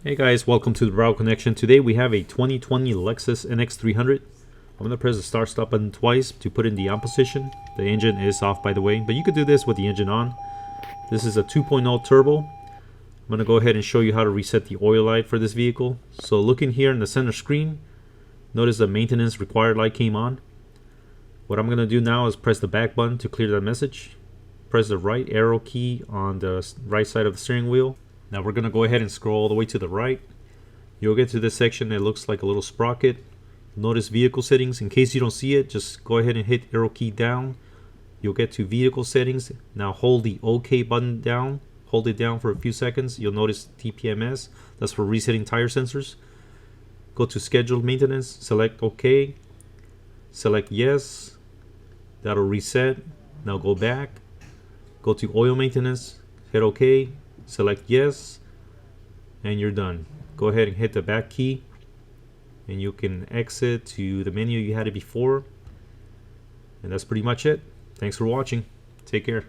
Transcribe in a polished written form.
Hey guys, welcome to the Browse Connection. Today we have a 2020 Lexus NX 300. I'm going to press the start stop button twice to put in the on position. The engine is off, by the way, but you could do this with the engine on. This is a 2.0 turbo. I'm going to go ahead and show you how to reset the oil light for this vehicle. So looking here in the center screen, notice the maintenance required light came on. What I'm going to do now is press the back button to clear that message. Press the right arrow key on the right side of the steering wheel. Now we're going to go ahead and scroll all the way to the right. You'll get to this section that looks like a little sprocket. Notice vehicle settings. In case you don't see it, just go ahead and hit arrow key down. You'll get to vehicle settings. Now hold the OK button down. Hold it down for a few seconds. You'll notice TPMS. That's for resetting tire sensors. Go to scheduled maintenance. Select OK. Select yes. That'll reset. Now go back. Go to oil maintenance. Hit OK. Select yes, and you're done. Go ahead and hit the back key and you can exit to the menu you had it before, and that's pretty much it. Thanks for watching. Take care.